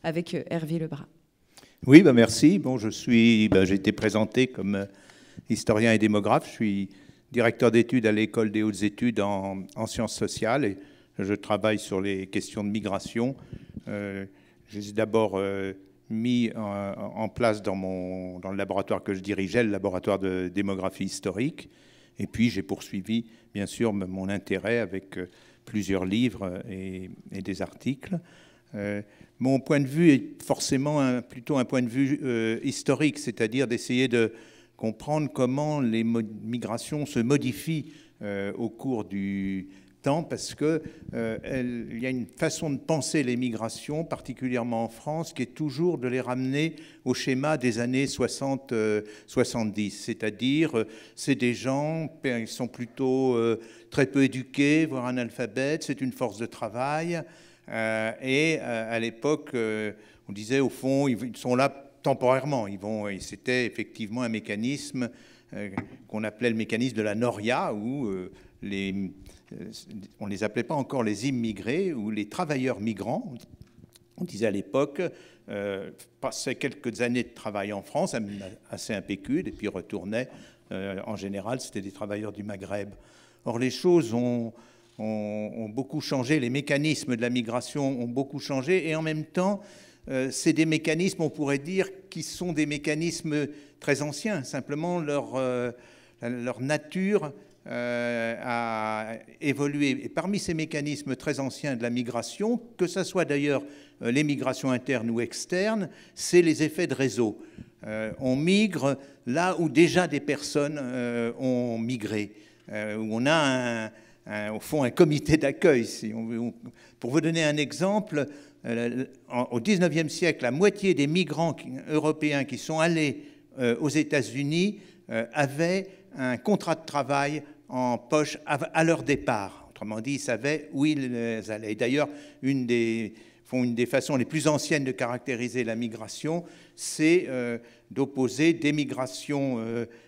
avec Hervé Lebras. Oui, merci. Bon, j'ai été présenté comme historien et démographe. Je suis directeur d'études à l'École des hautes études en sciences sociales et je travaille sur les questions de migration. J'ai d'abord mis en place dans le laboratoire que je dirigeais, le laboratoire de démographie historique. Et puis j'ai poursuivi, bien sûr, mon intérêt avec plusieurs livres et des articles. Mon point de vue est forcément plutôt un point de vue historique, c'est-à-dire d'essayer de comprendre comment les migrations se modifient au cours du temps, parce qu'il y a une façon de penser les migrations, particulièrement en France, qui est toujours de les ramener au schéma des années 60-70, c'est-à-dire c'est des gens qui sont plutôt très peu éduqués, voire analphabètes, c'est une force de travail, et à l'époque, on disait au fond, ils sont là temporairement, c'était effectivement un mécanisme qu'on appelait le mécanisme de la Noria, où on ne les appelait pas encore les immigrés ou les travailleurs migrants. On disait à l'époque, passaient quelques années de travail en France, assez impécules, et puis retournaient. En général, c'était des travailleurs du Maghreb. Or, les choses ont beaucoup changé, les mécanismes de la migration ont beaucoup changé, et en même temps, c'est des mécanismes, on pourrait dire, qui sont des mécanismes très anciens. Simplement, leur nature a évolué. Et parmi ces mécanismes très anciens de la migration, que ce soit d'ailleurs les migrations internes ou externes, c'est les effets de réseau. On migre là où déjà des personnes ont migré, où on a au fond un comité d'accueil. Pour vous donner un exemple, au XIXe siècle, la moitié des migrants européens qui sont allés aux États-Unis avaient un contrat de travail en poche à leur départ. Autrement dit, ils savaient où ils allaient. Et d'ailleurs, une des façons les plus anciennes de caractériser la migration, c'est d'opposer des migrations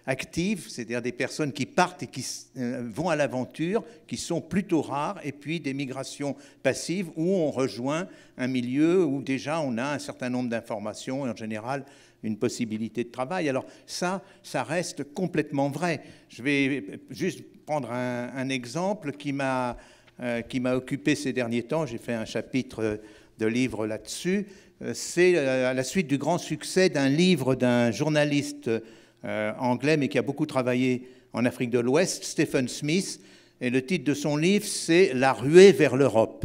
actives, c'est-à-dire des personnes qui partent et qui vont à l'aventure, qui sont plutôt rares, et puis des migrations passives où on rejoint un milieu où déjà on a un certain nombre d'informations et en général une possibilité de travail. Alors ça reste complètement vrai. Je vais juste prendre un exemple qui m'a occupé ces derniers temps. J'ai fait un chapitre de livre là-dessus. C'est à la suite du grand succès d'un livre d'un journaliste anglais, mais qui a beaucoup travaillé en Afrique de l'Ouest, Stephen Smith. Et le titre de son livre, c'est « La ruée vers l'Europe ».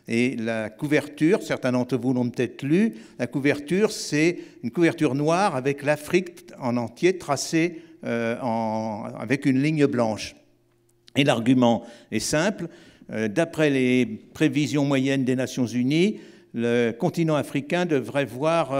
Et la couverture, certains d'entre vous l'ont peut-être lu, la couverture, c'est une couverture noire avec l'Afrique en entier tracée avec une ligne blanche. Et l'argument est simple. D'après les prévisions moyennes des Nations Unies, le continent africain devrait voir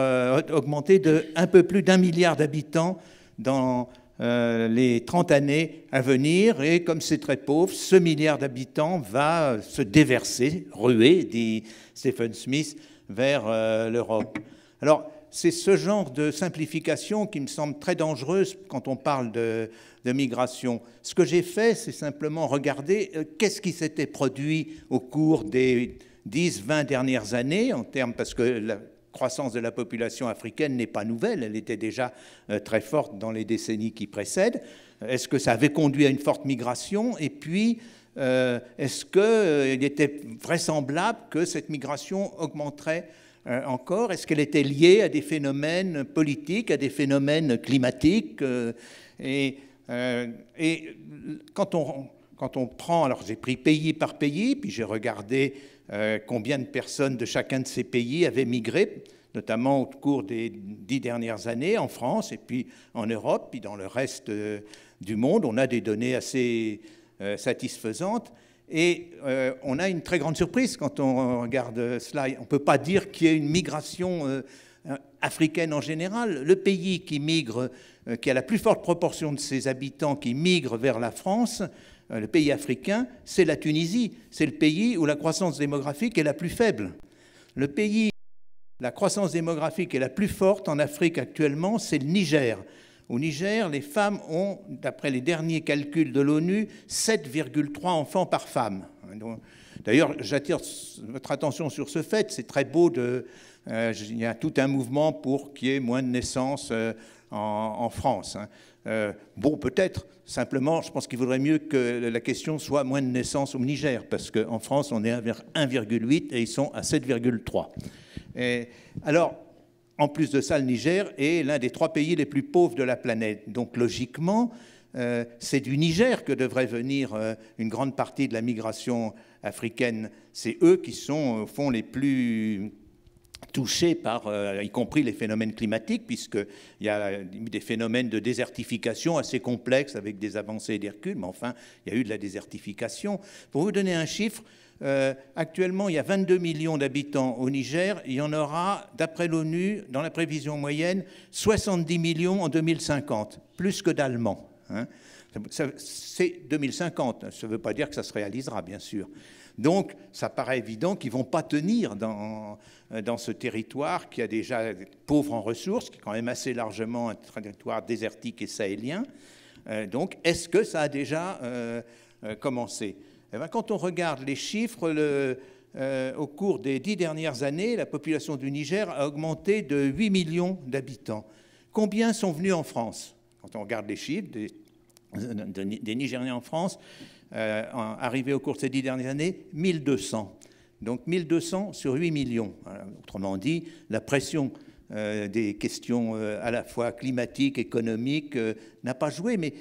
augmenter de un peu plus d'1 milliard d'habitants dans les 30 années à venir, et comme c'est très pauvre, ce milliard d'habitants va se déverser, ruer, dit Stephen Smith, vers l'Europe. Alors, c'est ce genre de simplification qui me semble très dangereuse quand on parle de migration. Ce que j'ai fait, c'est simplement regarder qu'est-ce qui s'était produit au cours des 10-20 dernières années, en termes, parce que la croissance de la population africaine n'est pas nouvelle, elle était déjà très forte dans les décennies qui précèdent. Est-ce que ça avait conduit à une forte migration? Et puis, est-ce qu'il était vraisemblable que cette migration augmenterait encore? Est-ce qu'elle était liée à des phénomènes politiques, à des phénomènes climatiques? Et quand on prend, alors j'ai pris pays par pays, puis j'ai regardé combien de personnes de chacun de ces pays avaient migré, notamment au cours des 10 dernières années en France et puis en Europe, puis dans le reste du monde. On a des données assez satisfaisantes et on a une très grande surprise quand on regarde cela. On ne peut pas dire qu'il y ait une migration africaine en général. Le pays qui migre, qui a la plus forte proportion de ses habitants qui migrent vers la France, le pays africain, c'est la Tunisie. C'est le pays où la croissance démographique est la plus faible. Le pays où la croissance démographique est la plus forte en Afrique actuellement, c'est le Niger. Au Niger, les femmes ont, d'après les derniers calculs de l'ONU, 7,3 enfants par femme. D'ailleurs, j'attire votre attention sur ce fait. C'est très beau il y a tout un mouvement pour qu'il y ait moins de naissances en France. Bon, peut-être, simplement, je pense qu'il vaudrait mieux que la question soit moins de naissances au Niger, parce qu'en France, on est à 1,8 et ils sont à 7,3. Alors, en plus de ça, le Niger est l'un des 3 pays les plus pauvres de la planète. Donc, logiquement, c'est du Niger que devrait venir une grande partie de la migration africaine. C'est eux qui sont, au fond, les plus touchés par, y compris les phénomènes climatiques, puisqu'il y a des phénomènes de désertification assez complexes avec des avancées et des reculs, mais enfin, il y a eu de la désertification. Pour vous donner un chiffre, actuellement, il y a 22 millions d'habitants au Niger. Il y en aura, d'après l'ONU, dans la prévision moyenne, 70 millions en 2050, plus que d'Allemands. Hein. C'est 2050, ça ne veut pas dire que ça se réalisera, bien sûr. Donc, ça paraît évident qu'ils ne vont pas tenir dans ce territoire qui a déjà pauvre en ressources, qui est quand même assez largement un territoire désertique et sahélien. Donc, est-ce que ça a déjà commencé? Eh bien, quand on regarde les chiffres, au cours des 10 dernières années, la population du Niger a augmenté de 8 millions d'habitants. Combien sont venus en France? Quand on regarde les chiffres des Nigériens en France, arrivés au cours de ces 10 dernières années, 1200. Donc 1200 sur 8 millions. Autrement dit, la pression des questions à la fois climatiques, économiques, n'a pas joué. Mais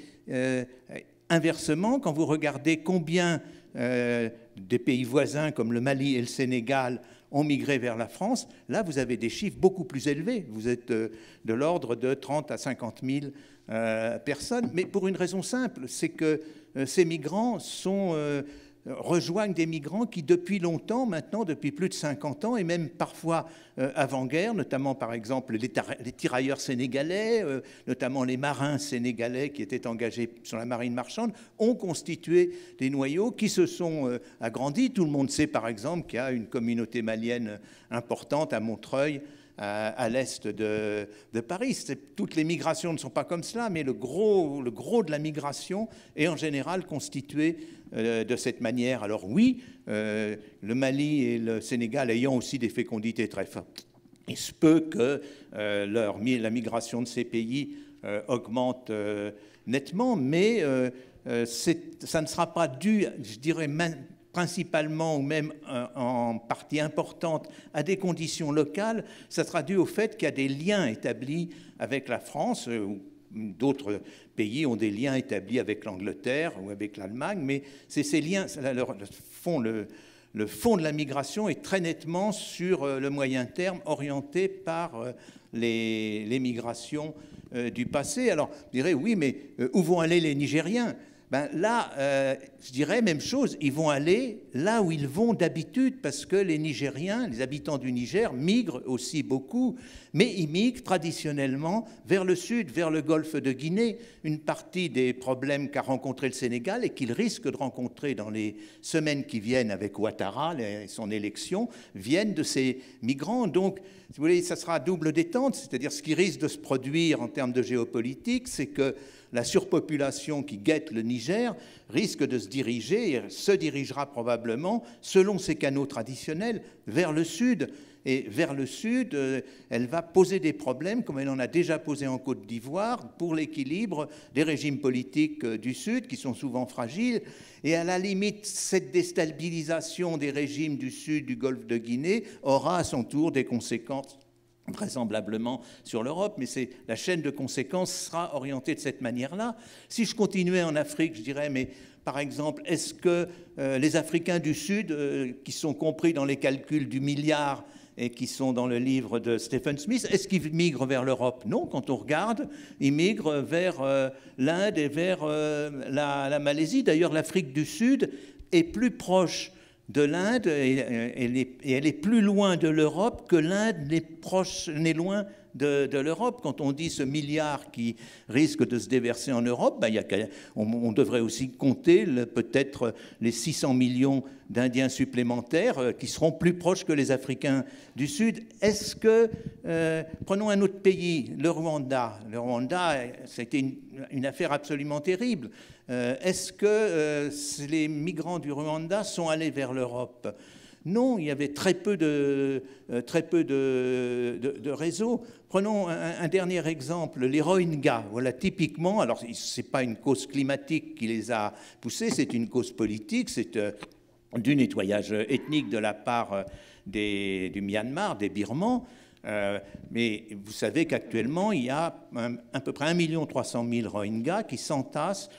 inversement, quand vous regardez combien des pays voisins comme le Mali et le Sénégal ont migré vers la France, là, vous avez des chiffres beaucoup plus élevés. Vous êtes de l'ordre de 30 à 50 000 personnes, mais pour une raison simple, c'est que ces migrants rejoignent des migrants qui, depuis longtemps, maintenant, depuis plus de 50 ans, et même parfois avant-guerre, notamment, par exemple, les tirailleurs sénégalais, notamment les marins sénégalais qui étaient engagés sur la marine marchande, ont constitué des noyaux qui se sont agrandis. Tout le monde sait, par exemple, qu'il y a une communauté malienne importante à Montreuil, à l'est de Paris. Toutes les migrations ne sont pas comme cela, mais le gros de la migration est en général constitué de cette manière. Alors oui, le Mali et le Sénégal ayant aussi des fécondités très fortes, il se peut que la migration de ces pays augmente nettement, mais ça ne sera pas dû, je dirais, principalement ou même en partie importante à des conditions locales. Ça sera dû au fait qu'il y a des liens établis avec la France, ou d'autres pays ont des liens établis avec l'Angleterre ou avec l'Allemagne, mais c'est ces liens, le fond de la migration est très nettement sur le moyen terme orienté par les migrations du passé. Alors, je dirais, oui, mais où vont aller les Nigériens ? Ben là, je dirais même chose, ils vont aller là où ils vont d'habitude, parce que les Nigériens, les habitants du Niger, migrent aussi beaucoup, mais ils migrent traditionnellement vers le sud, vers le golfe de Guinée. Une partie des problèmes qu'a rencontré le Sénégal et qu'il risque de rencontrer dans les semaines qui viennent avec Ouattara, son élection, viennent de ces migrants. Donc, si vous voulez, ça sera double détente, c'est-à-dire ce qui risque de se produire en termes de géopolitique, c'est que la surpopulation qui guette le Niger risque de se diriger, et se dirigera probablement, selon ses canaux traditionnels, vers le sud. Et vers le sud, elle va poser des problèmes, comme elle en a déjà posé en Côte d'Ivoire, pour l'équilibre des régimes politiques du sud, qui sont souvent fragiles. Et à la limite, cette déstabilisation des régimes du sud du golfe de Guinée aura à son tour des conséquences vraisemblablement sur l'Europe, mais la chaîne de conséquences sera orientée de cette manière-là. Si je continuais en Afrique, je dirais, mais par exemple, est-ce que les Africains du Sud, qui sont compris dans les calculs du milliard et qui sont dans le livre de Stephen Smith, est-ce qu'ils migrent vers l'Europe? Non, quand on regarde, ils migrent vers l'Inde et vers la Malaisie. D'ailleurs, l'Afrique du Sud est plus proche de l'Inde, et elle est plus loin de l'Europe que l'Inde n'est loin de l'Europe. Quand on dit ce milliard qui risque de se déverser en Europe, ben, on devrait aussi compter peut-être les 600 millions d'Indiens supplémentaires qui seront plus proches que les Africains du Sud. Est-ce que, prenons un autre pays, le Rwanda. Le Rwanda, c'était une affaire absolument terrible. Est-ce que les migrants du Rwanda sont allés vers l'Europe? Non, il y avait très peu de réseaux. Prenons un dernier exemple, les Rohingyas. Voilà, typiquement, alors ce n'est pas une cause climatique qui les a poussés, c'est une cause politique, c'est du nettoyage ethnique de la part du Myanmar, des Birmans. Mais vous savez qu'actuellement, il y a à peu près 1 300 000 Rohingyas qui s'entassent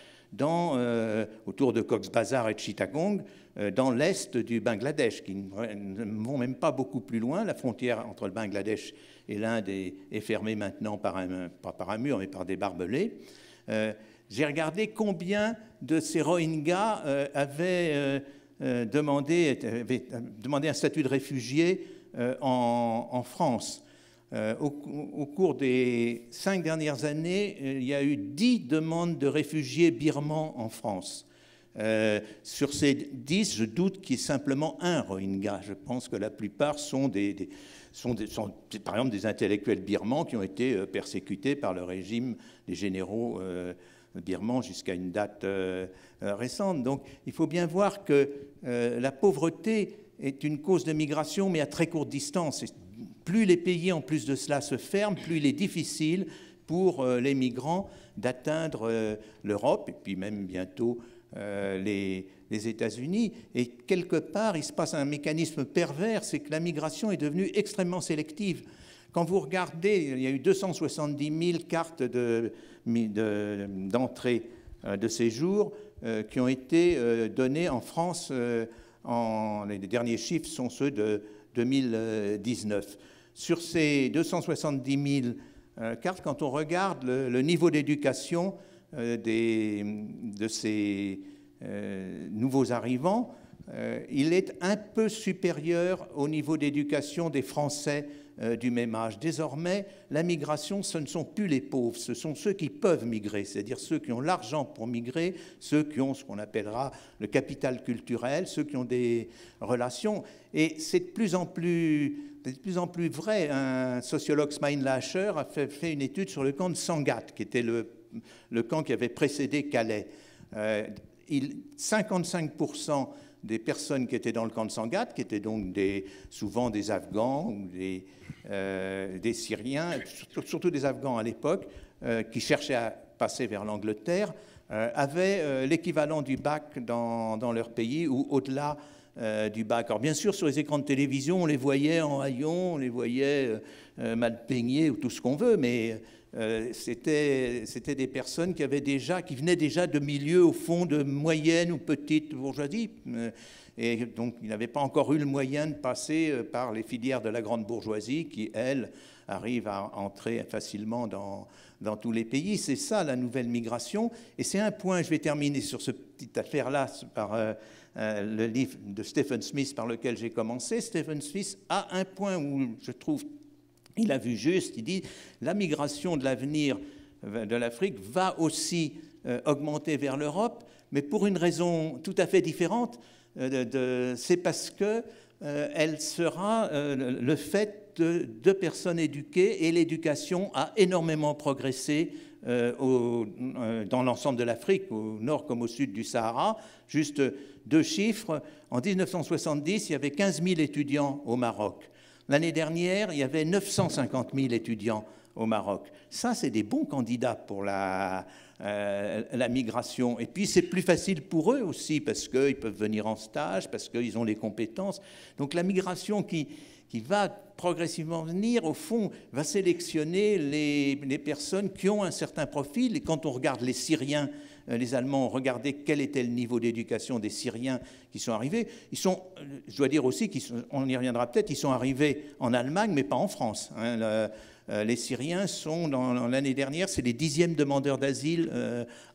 autour de Cox's Bazar et de Chittagong, dans l'est du Bangladesh, qui ne vont même pas beaucoup plus loin. La frontière entre le Bangladesh et l'Inde est fermée maintenant pas par un mur, mais par des barbelés. J'ai regardé combien de ces Rohingyas avaient demandé un statut de réfugié en France. Au cours des 5 dernières années, il y a eu 10 demandes de réfugiés birmans en France. Sur ces 10, je doute qu'il y ait simplement un Rohingya. Je pense que la plupart sont par exemple des intellectuels birmans qui ont été persécutés par le régime des généraux birmans jusqu'à une date récente. Donc il faut bien voir que la pauvreté est une cause de migration, mais à très courte distance. Plus les pays, en plus de cela, se ferment, plus il est difficile pour les migrants d'atteindre l'Europe, et puis même bientôt les États-Unis. Et quelque part, il se passe un mécanisme pervers, c'est que la migration est devenue extrêmement sélective. Quand vous regardez, il y a eu 270 000 cartes d'entrée de séjour qui ont été données en France. Les derniers chiffres sont ceux de 2019. Sur ces 270 000 cartes, quand on regarde le niveau d'éducation de ces nouveaux arrivants, il est un peu supérieur au niveau d'éducation des Français du même âge. Désormais, la migration, ce ne sont plus les pauvres, ce sont ceux qui peuvent migrer, c'est-à-dire ceux qui ont l'argent pour migrer, ceux qui ont ce qu'on appellera le capital culturel, ceux qui ont des relations. Et c'est de plus en plus vrai. Un sociologue, Smeinlacher, a fait une étude sur le camp de Sangatte, qui était le camp qui avait précédé Calais. 55% des personnes qui étaient dans le camp de Sangatte, qui étaient donc souvent des Afghans ou des Syriens, surtout des Afghans à l'époque, qui cherchaient à passer vers l'Angleterre, avaient l'équivalent du bac dans leur pays ou au-delà du bac. Alors bien sûr, sur les écrans de télévision, on les voyait en haillons, on les voyait mal peignés ou tout ce qu'on veut, mais c'était des personnes qui venaient déjà de milieux, au fond, de moyenne ou petite bourgeoisie. Et donc, ils n'avaient pas encore eu le moyen de passer par les filières de la grande bourgeoisie qui, elles, arrivent à entrer facilement dans tous les pays. C'est ça, la nouvelle migration. Et c'est un point, je vais terminer sur cette petite affaire-là par le livre de Stephen Smith par lequel j'ai commencé. Stephen Smith a un point où je trouve il a vu juste, il dit la migration de l'avenir de l'Afrique va aussi augmenter vers l'Europe, mais pour une raison tout à fait différente. C'est parce qu'elle sera le fait de personnes éduquées, et l'éducation a énormément progressé dans l'ensemble de l'Afrique, au nord comme au sud du Sahara. Juste 2 chiffres. En 1970, il y avait 15 000 étudiants au Maroc. L'année dernière, il y avait 950 000 étudiants au Maroc. Ça, c'est des bons candidats pour la migration. Et puis, c'est plus facile pour eux aussi, parce qu'ils peuvent venir en stage, parce qu'ils ont les compétences. Donc, la migration qui va progressivement venir, au fond, va sélectionner les personnes qui ont un certain profil. Et quand on regarde les Syriens, les Allemands ont regardé quel était le niveau d'éducation des Syriens qui sont arrivés. Je dois dire aussi qu'on y reviendra peut-être, ils sont arrivés en Allemagne, mais pas en France. Les Syriens sont, l'année dernière, c'est les 10e demandeurs d'asile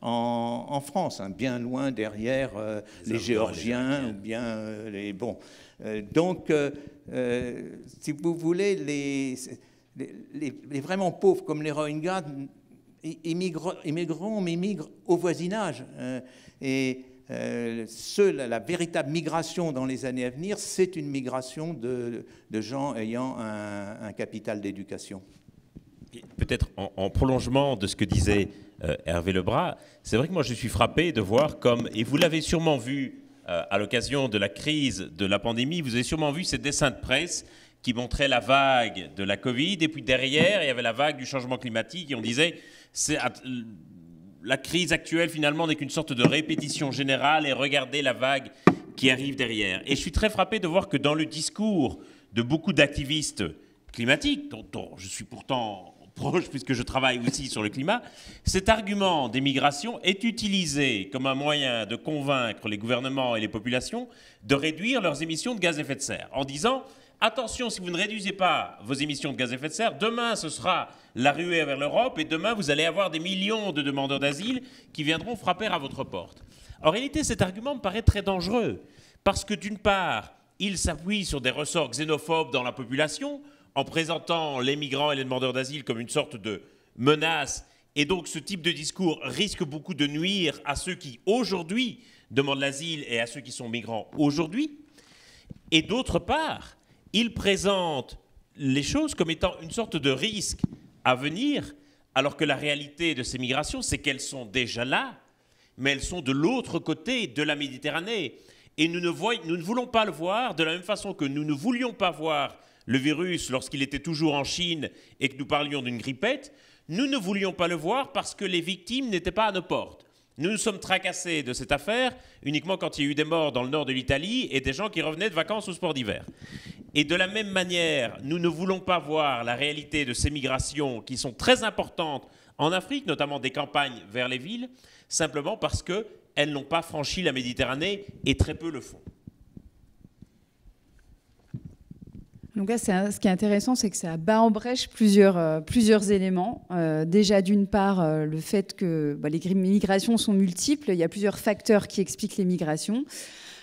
en France, bien loin derrière les Géorgiens ou bien les... Bon, donc, si vous voulez, les vraiment pauvres, comme les Rohingyas, immigreront, mais immigrent au voisinage. La véritable migration dans les années à venir, c'est une migration de gens ayant un capital d'éducation. Peut-être en prolongement de ce que disait Hervé Lebras, c'est vrai que moi je suis frappé de voir comme, et vous l'avez sûrement vu à l'occasion de la crise de la pandémie, vous avez sûrement vu ces dessins de presse qui montraient la vague de la Covid, et puis derrière il y avait la vague du changement climatique, et on disait la crise actuelle finalement n'est qu'une sorte de répétition générale, et regardez la vague qui arrive derrière. Et je suis très frappé de voir que dans le discours de beaucoup d'activistes climatiques, dont je suis pourtant proche puisque je travaille aussi sur le climat, cet argument des migrations est utilisé comme un moyen de convaincre les gouvernements et les populations de réduire leurs émissions de gaz à effet de serre, en disant attention, si vous ne réduisez pas vos émissions de gaz à effet de serre, demain ce sera la ruée vers l'Europe, et demain vous allez avoir des millions de demandeurs d'asile qui viendront frapper à votre porte. En réalité, cet argument me paraît très dangereux, parce que d'une part, il s'appuie sur des ressorts xénophobes dans la population, en présentant les migrants et les demandeurs d'asile comme une sorte de menace, et donc ce type de discours risque beaucoup de nuire à ceux qui aujourd'hui demandent l'asile et à ceux qui sont migrants aujourd'hui. Et d'autre part, il présente les choses comme étant une sorte de risque à venir, alors que la réalité de ces migrations, c'est qu'elles sont déjà là, mais elles sont de l'autre côté de la Méditerranée. Et nous ne voulons pas le voir de la même façon que nous ne voulions pas voir le virus lorsqu'il était toujours en Chine et que nous parlions d'une grippette. Nous ne voulions pas le voir parce que les victimes n'étaient pas à nos portes. Nous nous sommes tracassés de cette affaire uniquement quand il y a eu des morts dans le nord de l'Italie et des gens qui revenaient de vacances au sport d'hiver. Et de la même manière, nous ne voulons pas voir la réalité de ces migrations qui sont très importantes en Afrique, notamment des campagnes vers les villes, simplement parce qu'elles n'ont pas franchi la Méditerranée et très peu le font. Donc là, ce qui est intéressant, c'est que ça bat en brèche plusieurs éléments. Déjà, d'une part, le fait que les migrations sont multiples. Il y a plusieurs facteurs qui expliquent les migrations.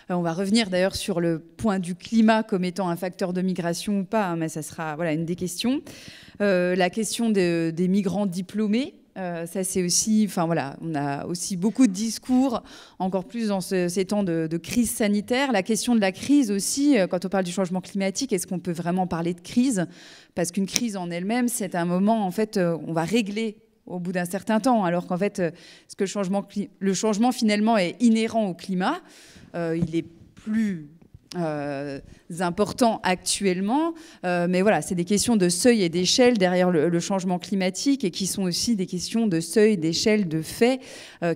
On va revenir d'ailleurs sur le point du climat comme étant un facteur de migration ou pas, hein, mais ça sera une des questions. La question des migrants diplômés. Ça, c'est aussi, on a aussi beaucoup de discours, encore plus dans ces temps de crise sanitaire. La question de la crise aussi, quand on parle du changement climatique, est-ce qu'on peut vraiment parler de crise? Parce qu'une crise en elle-même, c'est un moment, en fait, on va régler au bout d'un certain temps, alors qu'en fait, le changement finalement est inhérent au climat. Il est plus importants actuellement, mais voilà, c'est des questions de seuil et d'échelle derrière le changement climatique, et qui sont aussi des questions de seuil, d'échelle, de fait,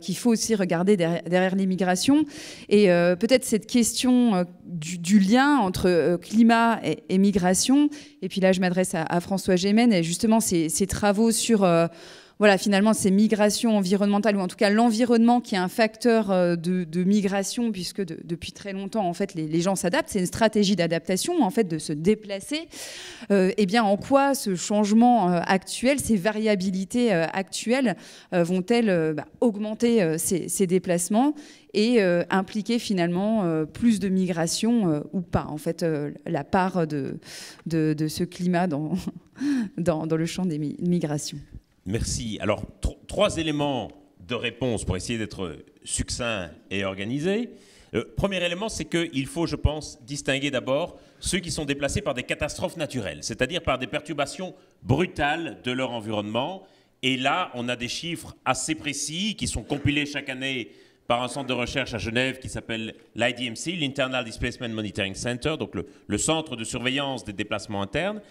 qu'il faut aussi regarder derrière l'immigration. Et peut-être cette question du lien entre climat et migration, et puis là je m'adresse à François Gémen, et justement ces travaux sur finalement, ces migrations environnementales, ou en tout cas l'environnement qui est un facteur de migration, puisque depuis très longtemps, en fait, les gens s'adaptent. C'est une stratégie d'adaptation, en fait, de se déplacer. Eh bien, en quoi ce changement actuel, ces variabilités actuelles, vont-elles augmenter ces déplacements et impliquer finalement plus de migration ou pas? En fait, la part de ce climat dans le champ des migrations. Merci. Alors, 3 éléments de réponse pour essayer d'être succinct et organisé. Premier élément, c'est qu'il faut, je pense, distinguer d'abord ceux qui sont déplacés par des catastrophes naturelles, c'est-à-dire par des perturbations brutales de leur environnement. Et là, on a des chiffres assez précis qui sont compilés chaque année par un centre de recherche à Genève qui s'appelle l'IDMC, l'Internal Displacement Monitoring Center, donc le centre de surveillance des déplacements internes.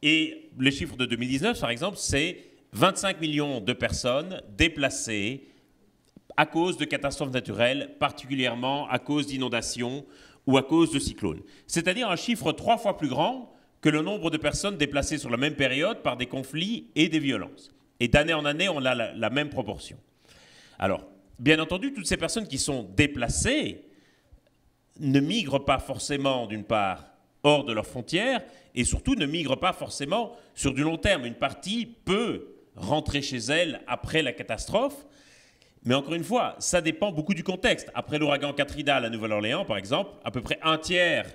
Et les chiffres de 2019, par exemple, c'est 25 millions de personnes déplacées à cause de catastrophes naturelles, particulièrement à cause d'inondations ou à cause de cyclones. C'est-à-dire un chiffre 3 fois plus grand que le nombre de personnes déplacées sur la même période par des conflits et des violences. Et d'année en année, on a la même proportion. Alors, bien entendu, toutes ces personnes qui sont déplacées ne migrent pas forcément, d'une part, hors de leurs frontières, et surtout ne migrent pas forcément sur du long terme. Une partie peut rentrer chez elle après la catastrophe. Mais encore une fois, ça dépend beaucoup du contexte. Après l'ouragan Katrina à la Nouvelle-Orléans, par exemple, à peu près un tiers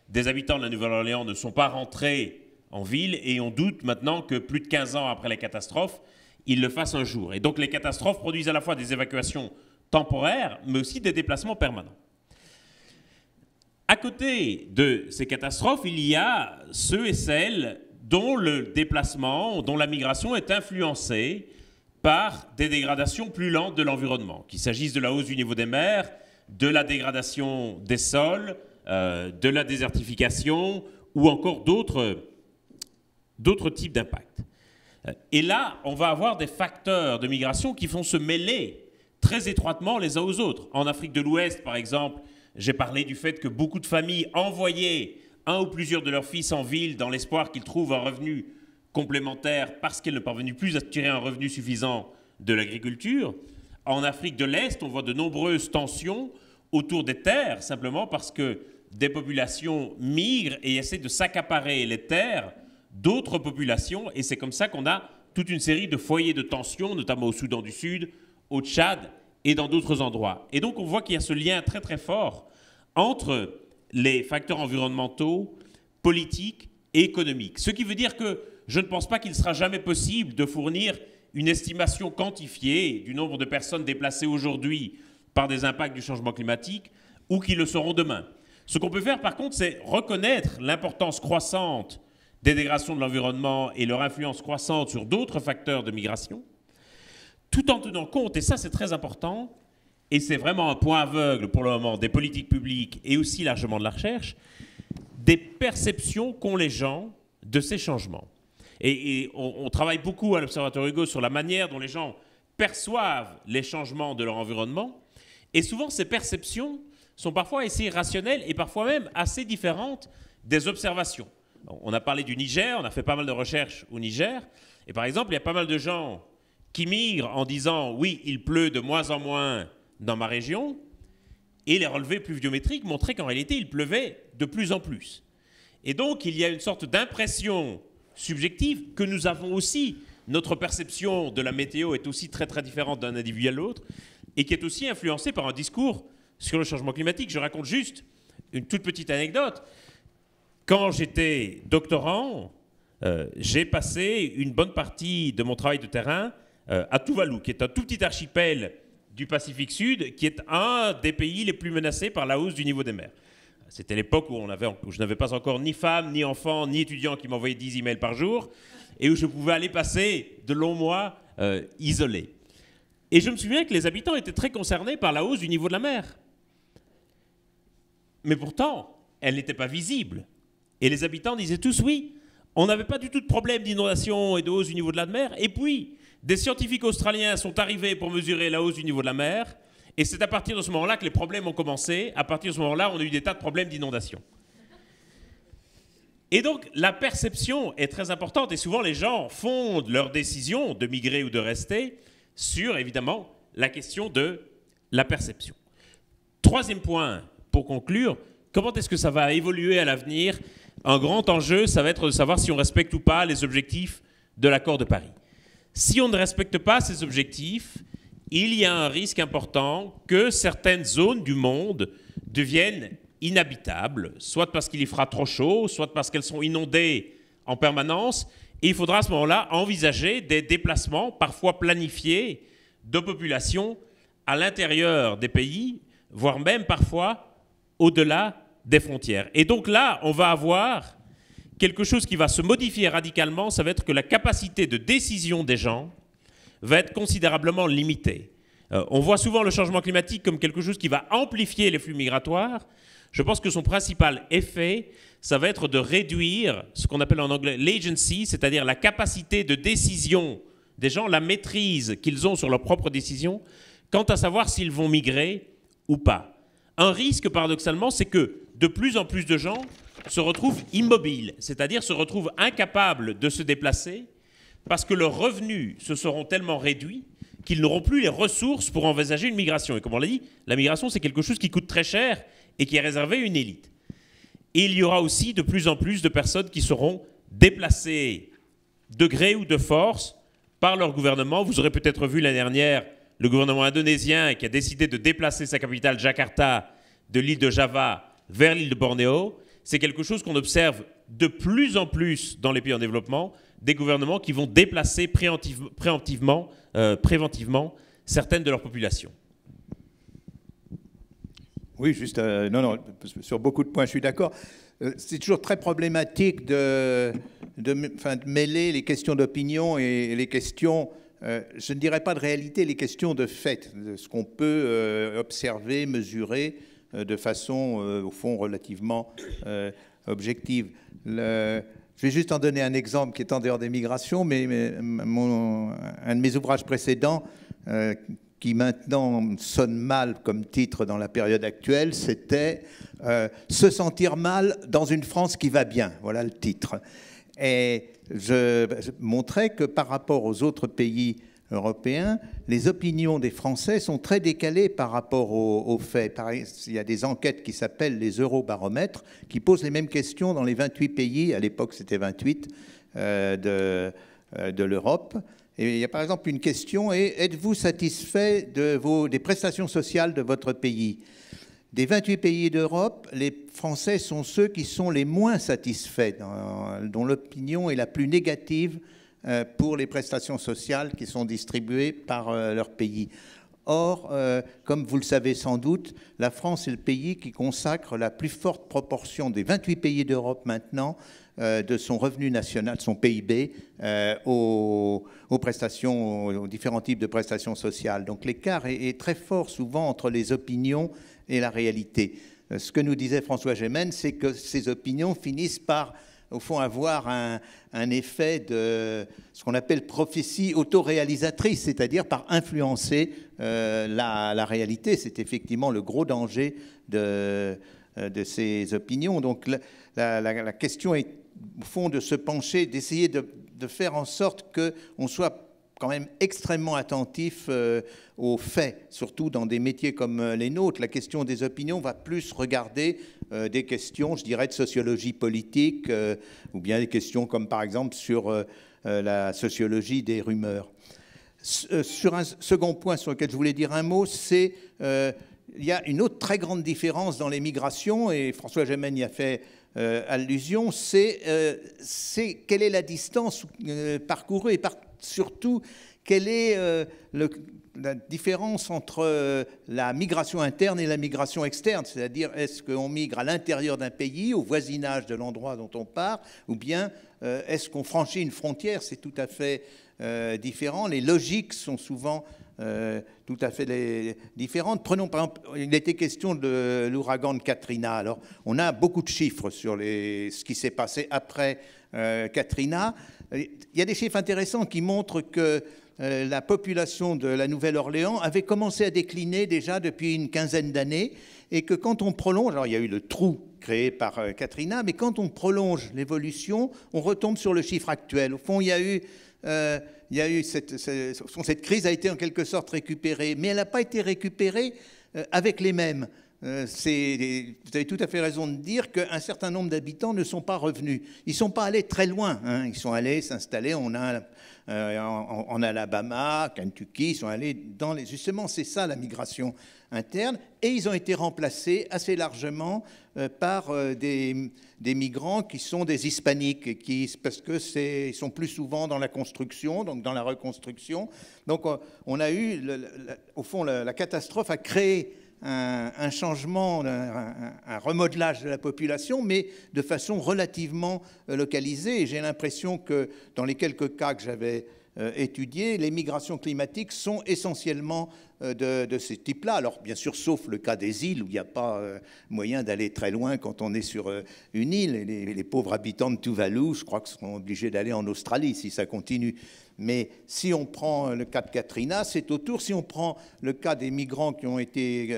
des habitants de la Nouvelle-Orléans ne sont pas rentrés en ville, et on doute maintenant que plus de 15 ans après les catastrophes, ils le fassent un jour. Et donc les catastrophes produisent à la fois des évacuations temporaires, mais aussi des déplacements permanents. À côté de ces catastrophes, il y a ceux et celles dont le déplacement, dont la migration est influencée par des dégradations plus lentes de l'environnement, qu'il s'agisse de la hausse du niveau des mers, de la dégradation des sols, de la désertification ou encore d'autres types d'impacts. Et là, on va avoir des facteurs de migration qui vont se mêler très étroitement les uns aux autres. En Afrique de l'Ouest, par exemple, j'ai parlé du fait que beaucoup de familles envoyaient un ou plusieurs de leurs fils en ville dans l'espoir qu'ils trouvent un revenu complémentaire parce qu'elles ne parvenaient plus à tirer un revenu suffisant de l'agriculture. En Afrique de l'Est, on voit de nombreuses tensions autour des terres, simplement parce que des populations migrent et essaient de s'accaparer les terres d'autres populations. Et c'est comme ça qu'on a toute une série de foyers de tensions, notamment au Soudan du Sud, au Tchad et dans d'autres endroits. Et donc on voit qu'il y a ce lien très très fort entre les facteurs environnementaux, politiques et économiques. Ce qui veut dire que je ne pense pas qu'il sera jamais possible de fournir une estimation quantifiée du nombre de personnes déplacées aujourd'hui par des impacts du changement climatique ou qui le seront demain. Ce qu'on peut faire par contre, c'est reconnaître l'importance croissante des dégradations de l'environnement et leur influence croissante sur d'autres facteurs de migration, tout en tenant compte, et ça c'est très important, et c'est vraiment un point aveugle pour le moment des politiques publiques et aussi largement de la recherche, des perceptions qu'ont les gens de ces changements. Et on travaille beaucoup à l'Observatoire Hugo sur la manière dont les gens perçoivent les changements de leur environnement, et souvent ces perceptions sont parfois assez irrationnelles et parfois même assez différentes des observations. On a parlé du Niger, on a fait pas mal de recherches au Niger, et par exemple, il y a pas mal de gens qui migrent en disant « oui, il pleut de moins en moins dans ma région », et les relevés pluviométriques montraient qu'en réalité, il pleuvait de plus en plus. Et donc, il y a une sorte d'impression subjective que nous avons aussi. Notre perception de la météo est aussi très très différente d'un individu à l'autre, et qui est aussi influencée par un discours sur le changement climatique. Je raconte juste une toute petite anecdote. Quand j'étais doctorant, j'ai passé une bonne partie de mon travail de terrain à Tuvalu, qui est un tout petit archipel du Pacifique Sud, qui est un des pays les plus menacés par la hausse du niveau des mers. C'était l'époque où je n'avais pas encore ni femme, ni enfant, ni étudiant qui m'envoyait 10 emails par jour, et où je pouvais aller passer de longs mois isolé. Et je me souviens que les habitants étaient très concernés par la hausse du niveau de la mer. Mais pourtant, elle n'était pas visible. Et les habitants disaient tous oui, on n'avait pas du tout de problème d'inondation et de hausse du niveau de la mer. Et puis, des scientifiques australiens sont arrivés pour mesurer la hausse du niveau de la mer. Et c'est à partir de ce moment-là que les problèmes ont commencé. À partir de ce moment-là, on a eu des tas de problèmes d'inondation. Et donc, la perception est très importante. Et souvent, les gens fondent leur décision de migrer ou de rester sur, évidemment, la question de la perception. Troisième point, pour conclure, comment est-ce que ça va évoluer à l'avenir ? Un grand enjeu, ça va être de savoir si on respecte ou pas les objectifs de l'accord de Paris. Si on ne respecte pas ces objectifs, il y a un risque important que certaines zones du monde deviennent inhabitables, soit parce qu'il y fera trop chaud, soit parce qu'elles sont inondées en permanence. Et il faudra à ce moment-là envisager des déplacements, parfois planifiés, de populations à l'intérieur des pays, voire même parfois au-delà des frontières. Et donc là, on va avoir quelque chose qui va se modifier radicalement, ça va être que la capacité de décision des gens va être considérablement limitée. On voit souvent le changement climatique comme quelque chose qui va amplifier les flux migratoires. Je pense que son principal effet, ça va être de réduire ce qu'on appelle en anglais l'agency, c'est-à-dire la capacité de décision des gens, la maîtrise qu'ils ont sur leurs propres décisions, quant à savoir s'ils vont migrer ou pas. Un risque, paradoxalement, c'est que de plus en plus de gens se retrouvent immobiles, c'est-à-dire se retrouvent incapables de se déplacer parce que leurs revenus se seront tellement réduits qu'ils n'auront plus les ressources pour envisager une migration. Et comme on l'a dit, la migration, c'est quelque chose qui coûte très cher et qui est réservé à une élite. Et il y aura aussi de plus en plus de personnes qui seront déplacées de gré ou de force par leur gouvernement. Vous aurez peut-être vu l'année dernière le gouvernement indonésien qui a décidé de déplacer sa capitale Jakarta de l'île de Java vers l'île de Bornéo. C'est quelque chose qu'on observe de plus en plus dans les pays en développement des gouvernements qui vont déplacer préventivement certaines de leurs populations. Oui, juste, non, sur beaucoup de points, je suis d'accord. C'est toujours très problématique de mêler les questions d'opinion et les questions, je ne dirais pas de réalité, les questions de fait, de ce qu'on peut observer, mesurer de façon, au fond, relativement objective. Je vais juste en donner un exemple qui est en dehors des migrations, mais un de mes ouvrages précédents, qui maintenant sonne mal comme titre dans la période actuelle, c'était « Se sentir mal dans une France qui va bien ». Voilà le titre. Et je montrais que par rapport aux autres pays européens, les opinions des Français sont très décalées par rapport aux faits. Il y a des enquêtes qui s'appellent les Eurobaromètres, qui posent les mêmes questions dans les 28 pays, à l'époque c'était 28, de l'Europe. Et il y a par exemple une question, êtes-vous satisfait des prestations sociales de votre pays? Des 28 pays d'Europe, les Français sont ceux qui sont les moins satisfaits, dont l'opinion est la plus négative pour les prestations sociales qui sont distribuées par leur pays. Or, comme vous le savez sans doute, la France est le pays qui consacre la plus forte proportion des 28 pays d'Europe maintenant de son revenu national, de son PIB, aux prestations, aux différents types de prestations sociales. Donc l'écart est très fort souvent entre les opinions et la réalité. Ce que nous disait François Gémen, c'est que ces opinions finissent par, au fond, avoir un effet de ce qu'on appelle prophétie autoréalisatrice, c'est-à-dire par influencer la réalité. C'est effectivement le gros danger de ces opinions. Donc la question est, au fond, de se pencher, d'essayer de faire en sorte qu'on soit quand même extrêmement attentif aux faits, surtout dans des métiers comme les nôtres. La question des opinions va plus regarder des questions, je dirais, de sociologie politique, ou bien des questions comme par exemple sur la sociologie des rumeurs. Sur un second point sur lequel je voulais dire un mot, c'est il y a une autre très grande différence dans les migrations, et François Gémen y a fait allusion, c'est quelle est la distance parcourue et surtout quelle est la différence entre la migration interne et la migration externe, c'est-à-dire est-ce qu'on migre à l'intérieur d'un pays, au voisinage de l'endroit dont on part, ou bien est-ce qu'on franchit une frontière? C'est tout à fait différent. Les logiques sont souvent tout à fait différentes. Prenons par exemple, il était question de l'ouragan de Katrina. Alors, on a beaucoup de chiffres sur ce qui s'est passé après Katrina. Il y a des chiffres intéressants qui montrent que la population de la Nouvelle-Orléans avait commencé à décliner déjà depuis une quinzaine d'années et que quand on prolonge, alors il y a eu le trou créé par Katrina, mais quand on prolonge l'évolution, on retombe sur le chiffre actuel. Au fond, il y a eu cette crise a été en quelque sorte récupérée, mais elle n'a pas été récupérée avec les mêmes. Vous avez tout à fait raison de dire qu'un certain nombre d'habitants ne sont pas revenus. Ils ne sont pas allés très loin. Ils sont allés s'installer en Alabama, Kentucky. Ils sont allés justement, c'est ça la migration interne. Et ils ont été remplacés assez largement par des migrants qui sont des hispaniques, parce qu'ils sont plus souvent dans la construction, donc dans la reconstruction. Donc on a eu, au fond, la catastrophe a créé un changement, un remodelage de la population, mais de façon relativement localisée. Et j'ai l'impression que dans les quelques cas que j'avais étudiés, les migrations climatiques sont essentiellement de ce type-là. Alors, bien sûr, sauf le cas des îles, où il n'y a pas moyen d'aller très loin quand on est sur une île. Et les pauvres habitants de Tuvalu, je crois qu'ils seront obligés d'aller en Australie si ça continue. Mais si on prend le cas de Katrina, c'est autour. Si on prend le cas des migrants qui ont été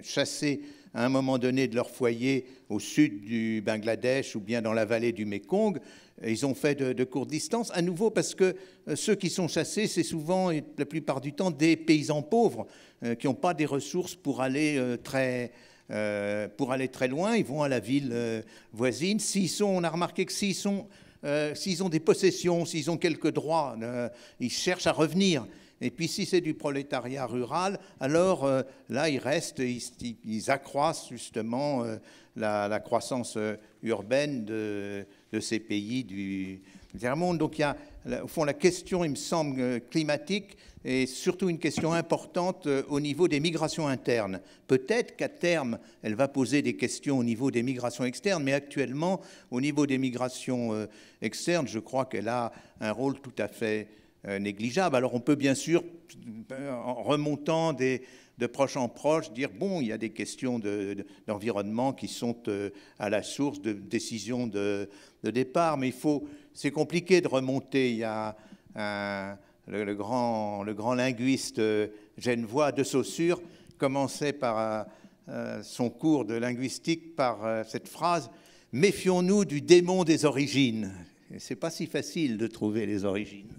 chassés à un moment donné de leur foyer au sud du Bangladesh ou bien dans la vallée du Mékong, ils ont fait de courtes distances. À nouveau, parce que ceux qui sont chassés, c'est souvent, et la plupart du temps, des paysans pauvres qui n'ont pas des ressources pour aller très loin. Ils vont à la ville voisine. On a remarqué que s'ils sont s'ils ont des possessions, s'ils ont quelques droits, ils cherchent à revenir. Et puis si c'est du prolétariat rural, alors là, ils restent, ils accroissent justement la croissance urbaine de ces pays du tiers-monde. Donc il y a, au fond, la question, il me semble, climatique est surtout une question importante au niveau des migrations internes. Peut-être qu'à terme, elle va poser des questions au niveau des migrations externes, mais actuellement, au niveau des migrations externes, je crois qu'elle a un rôle tout à fait négligeable. Alors on peut bien sûr, en remontant de proche en proche, dire bon, il y a des questions d'environnement qui sont à la source de décisions de départ, mais c'est compliqué de remonter. Il y a le grand linguiste genevois de Saussure commençait par son cours de linguistique par cette phrase « Méfions-nous du démon des origines ». Ce n'est pas si facile de trouver les origines.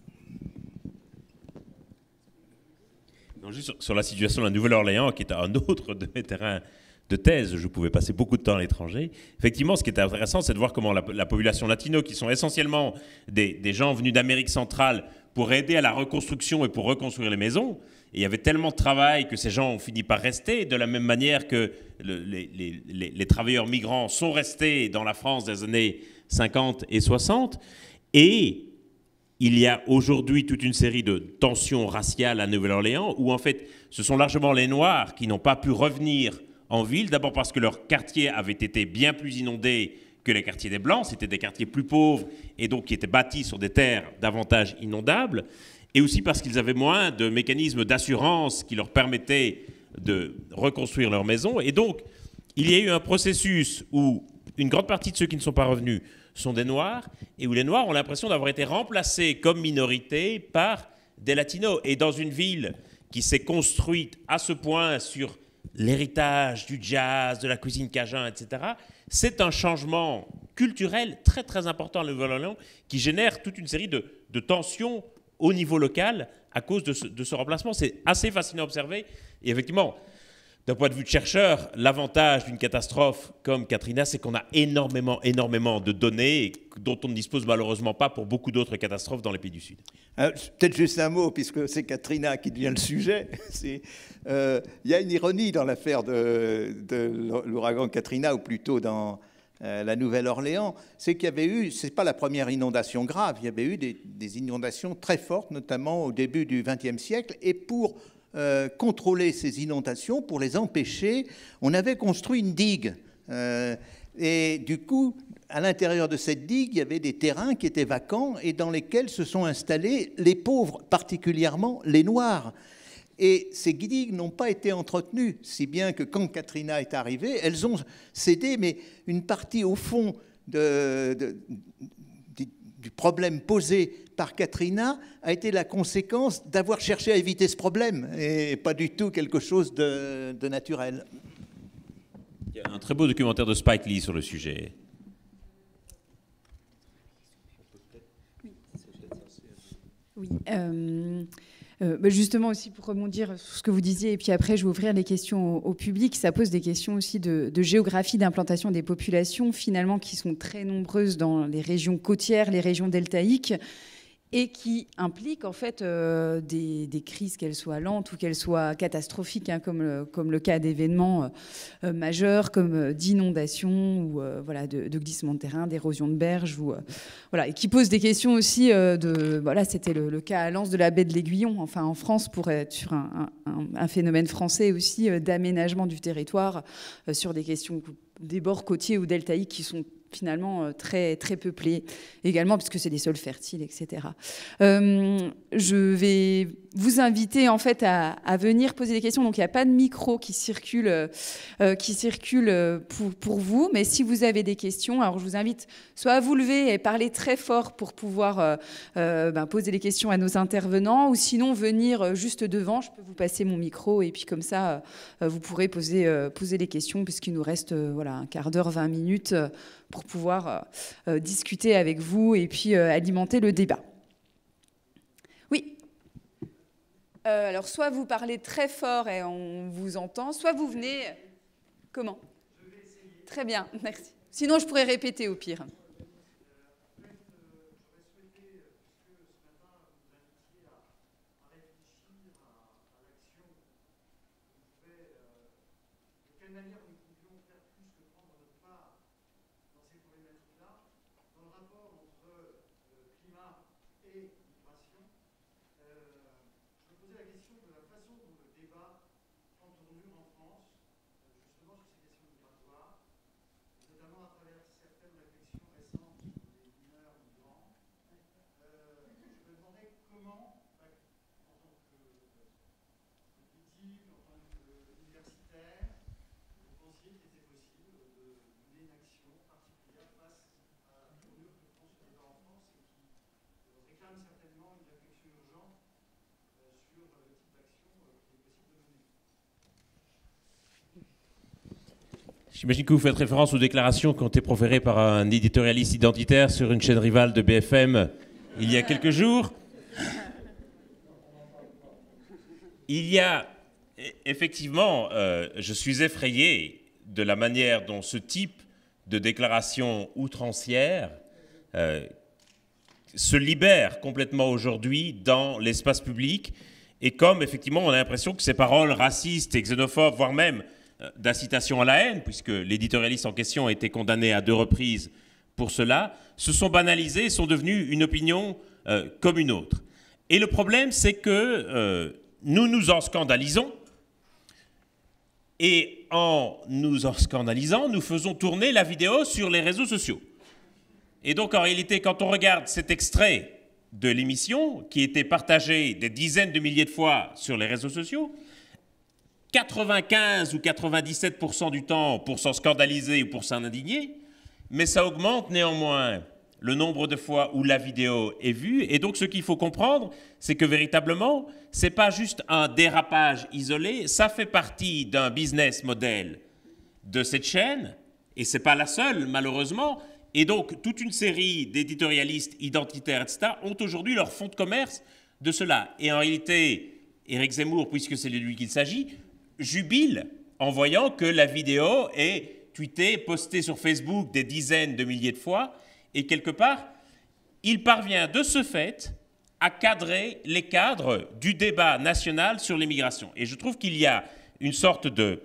Non, juste sur la situation de la Nouvelle-Orléans, qui est un autre de mes terrains de thèse, je pouvais passer beaucoup de temps à l'étranger. Effectivement, ce qui est intéressant, c'est de voir comment la population latino, qui sont essentiellement des gens venus d'Amérique centrale pour aider à la reconstruction et pour reconstruire les maisons, et il y avait tellement de travail que ces gens ont fini par rester, de la même manière que les travailleurs migrants sont restés dans la France des années 50 et 60. Et il y a aujourd'hui toute une série de tensions raciales à Nouvelle-Orléans où, en fait, ce sont largement les Noirs qui n'ont pas pu revenir en ville, d'abord parce que leur quartier avait été bien plus inondé que les quartiers des Blancs, c'était des quartiers plus pauvres et donc qui étaient bâtis sur des terres davantage inondables, et aussi parce qu'ils avaient moins de mécanismes d'assurance qui leur permettaient de reconstruire leur maison. Et donc, il y a eu un processus où une grande partie de ceux qui ne sont pas revenus sont des Noirs, et où les Noirs ont l'impression d'avoir été remplacés comme minorité par des Latinos. Et dans une ville qui s'est construite à ce point sur l'héritage du jazz, de la cuisine cajun, etc., c'est un changement culturel très très important à Nouvelle-Orléans qui génère toute une série de tensions au niveau local à cause de ce remplacement. C'est assez fascinant à observer. Et effectivement, d'un point de vue de chercheur, l'avantage d'une catastrophe comme Katrina, c'est qu'on a énormément de données dont on ne dispose malheureusement pas pour beaucoup d'autres catastrophes dans les pays du Sud. Peut-être juste un mot, puisque c'est Katrina qui devient le sujet. Il y a une ironie dans l'affaire de l'ouragan Katrina, ou plutôt dans la Nouvelle-Orléans, c'est qu'il y avait eu, c'est pas la première inondation grave, il y avait eu des inondations très fortes, notamment au début du XXe siècle, et pour contrôler ces inondations, pour les empêcher, on avait construit une digue. Et du coup, à l'intérieur de cette digue, il y avait des terrains qui étaient vacants et dans lesquels se sont installés les pauvres, particulièrement les Noirs. Et ces digues n'ont pas été entretenues, si bien que quand Katrina est arrivée, elles ont cédé, mais une partie au fond du problème posé par Katrina a été la conséquence d'avoir cherché à éviter ce problème et pas du tout quelque chose de naturel. Il y a un très beau documentaire de Spike Lee sur le sujet. Oui. Justement aussi pour rebondir sur ce que vous disiez, et puis après je vais ouvrir les questions au public, ça pose des questions aussi de géographie d'implantation des populations finalement qui sont très nombreuses dans les régions côtières, les régions deltaïques, et qui impliquent en fait des crises, qu'elles soient lentes ou qu'elles soient catastrophiques, hein, comme le cas d'événements majeurs, comme d'inondations ou voilà, de glissements de terrain, d'érosion de berges, voilà, et qui posent des questions aussi voilà, c'était le cas à Lens de la baie de l'Aiguillon, enfin en France, pour être sur un phénomène français aussi d'aménagement du territoire sur des questions des bords côtiers ou deltaïques qui sont finalement très, très peuplés également, puisque c'est des sols fertiles, etc. Je vais vous inviter en fait à venir poser des questions. Donc il n'y a pas de micro qui circule pour vous, mais si vous avez des questions, alors je vous invite soit à vous lever et parler très fort pour pouvoir poser les questions à nos intervenants, ou sinon venir juste devant, je peux vous passer mon micro et puis comme ça vous pourrez poser les questions, puisqu'il nous reste voilà, un quart d'heure, 20 minutes pour pouvoir discuter avec vous et puis alimenter le débat. Oui. Alors, soit vous parlez très fort et on vous entend, soit vous venez... Comment ? Je vais essayer. Très bien, merci. Sinon, je pourrais répéter au pire. quelle manière nous pouvions faire plus que prendre notre part dans ces problématiques-là, dans le rapport entre climat et migration. Je me posais la question de la façon dont le débat prend tournure en France, justement sur ces questions migratoires, notamment à travers certaines réflexions récentes sur les mineurs migrants. Je me demandais comment, en tant que politique, en tant qu'universitaire, vous pensiez qu'il était possible de mener une action particulière face à la tournure que prend ce débat en France et qui réclame certainement une réflexion urgente sur le type d'action qu'il est possible de mener. J'imagine que vous faites référence aux déclarations qui ont été proférées par un éditorialiste identitaire sur une chaîne rivale de BFM il y a quelques jours. Il y a effectivement, je suis effrayé de la manière dont ce type de déclaration outrancière se libère complètement aujourd'hui dans l'espace public. Et comme effectivement on a l'impression que ces paroles racistes et xénophobes, voire même d'incitation à la haine, puisque l'éditorialiste en question a été condamné à 2 reprises pour cela, se sont banalisées et sont devenues une opinion comme une autre. Et le problème, c'est que nous nous en scandalisons, et en nous en scandalisant, nous faisons tourner la vidéo sur les réseaux sociaux. Et donc, en réalité, quand on regarde cet extrait de l'émission, qui était partagé des dizaines de milliers de fois sur les réseaux sociaux, 95 ou 97% du temps pour s'en scandaliser ou pour s'en indigner, mais ça augmente néanmoins le nombre de fois où la vidéo est vue. Et donc, ce qu'il faut comprendre, c'est que véritablement, ce n'est pas juste un dérapage isolé, ça fait partie d'un business model de cette chaîne, et ce n'est pas la seule, malheureusement. Et donc, toute une série d'éditorialistes identitaires, etc., ont aujourd'hui leur fonds de commerce de cela. Et en réalité, Éric Zemmour, puisque c'est de lui qu'il s'agit, jubile en voyant que la vidéo est tweetée, postée sur Facebook des dizaines de milliers de fois, et quelque part, il parvient de ce fait à cadrer les cadres du débat national sur l'immigration. Et je trouve qu'il y a une sorte de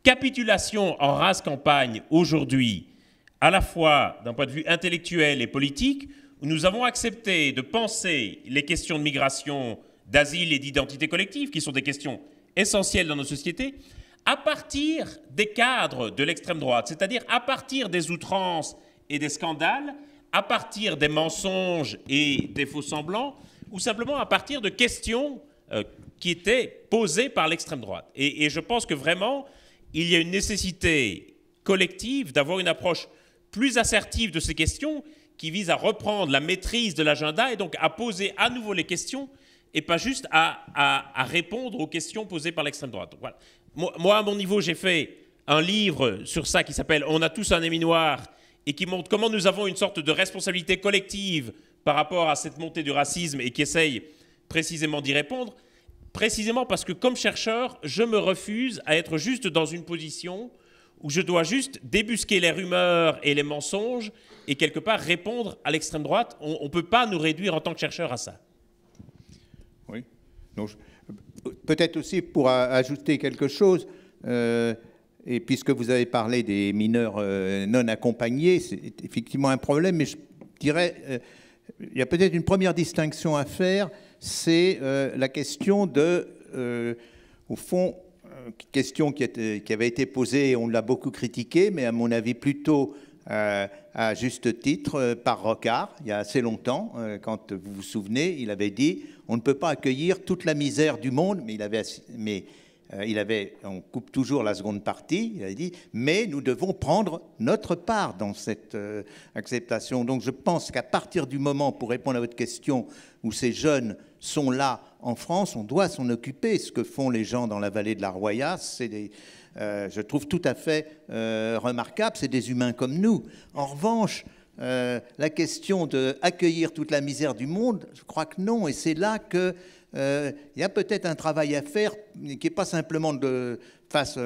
capitulation en rase campagne aujourd'hui, à la fois d'un point de vue intellectuel et politique, où nous avons accepté de penser les questions de migration, d'asile et d'identité collective, qui sont des questions essentielles dans nos sociétés, à partir des cadres de l'extrême droite, c'est-à-dire à partir des outrances et des scandales, à partir des mensonges et des faux-semblants, ou simplement à partir de questions qui étaient posées par l'extrême droite. Et je pense que vraiment, il y a une nécessité collective d'avoir une approche plus assertive de ces questions qui vise à reprendre la maîtrise de l'agenda et donc à poser à nouveau les questions et pas juste à répondre aux questions posées par l'extrême droite. Donc, voilà. Moi, à mon niveau, j'ai fait un livre sur ça qui s'appelle « On a tous un ennemi noir » et qui montre comment nous avons une sorte de responsabilité collective par rapport à cette montée du racisme et qui essaye précisément d'y répondre, précisément parce que comme chercheur, je me refuse à être juste dans une position où je dois juste débusquer les rumeurs et les mensonges et quelque part répondre à l'extrême droite. On ne peut pas nous réduire en tant que chercheurs à ça. Oui. Peut-être aussi pour ajouter quelque chose, et puisque vous avez parlé des mineurs non accompagnés, c'est effectivement un problème, mais je dirais, il y a peut-être une première distinction à faire, c'est la question de, au fond, question qui avait été posée, on l'a beaucoup critiquée, mais à mon avis plutôt à juste titre par Rocard, il y a assez longtemps, quand vous vous souvenez, il avait dit on ne peut pas accueillir toute la misère du monde, mais on coupe toujours la seconde partie, il avait dit, mais nous devons prendre notre part dans cette acceptation. Donc je pense qu'à partir du moment, pour répondre à votre question, où ces jeunes sont là en France, on doit s'en occuper. Ce que font les gens dans la vallée de la Roya, c'est je trouve tout à fait remarquable, c'est des humains comme nous. En revanche, la question d'accueillir toute la misère du monde, je crois que non, et c'est là que il y a peut-être un travail à faire qui n'est pas simplement face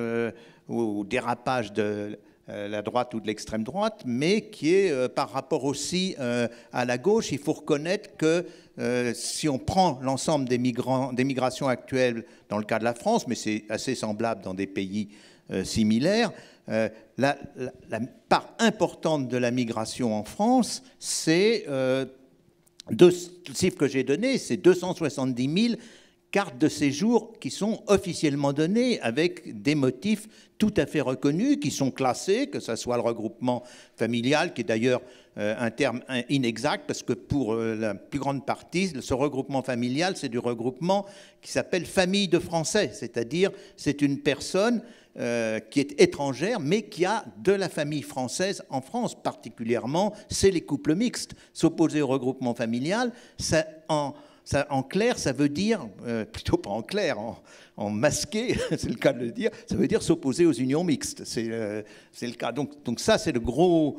au dérapage de la droite ou de l'extrême droite, mais qui est par rapport aussi à la gauche. Il faut reconnaître que si on prend l'ensemble des migrations actuelles dans le cas de la France, mais c'est assez semblable dans des pays similaires. La part importante de la migration en France, c'est le chiffre que j'ai donné, c'est 270 000 cartes de séjour qui sont officiellement données avec des motifs tout à fait reconnus, qui sont classés, que ce soit le regroupement familial, qui est d'ailleurs un terme inexact, parce que pour la plus grande partie, ce regroupement familial, c'est du regroupement qui s'appelle famille de Français, c'est-à-dire c'est une personne qui est étrangère, mais qui a de la famille française en France. Particulièrement, c'est les couples mixtes. S'opposer au regroupement familial, en clair, ça veut dire, plutôt pas en clair, en masqué, c'est le cas de le dire, ça veut dire s'opposer aux unions mixtes. C'est le cas. Donc ça, c'est le gros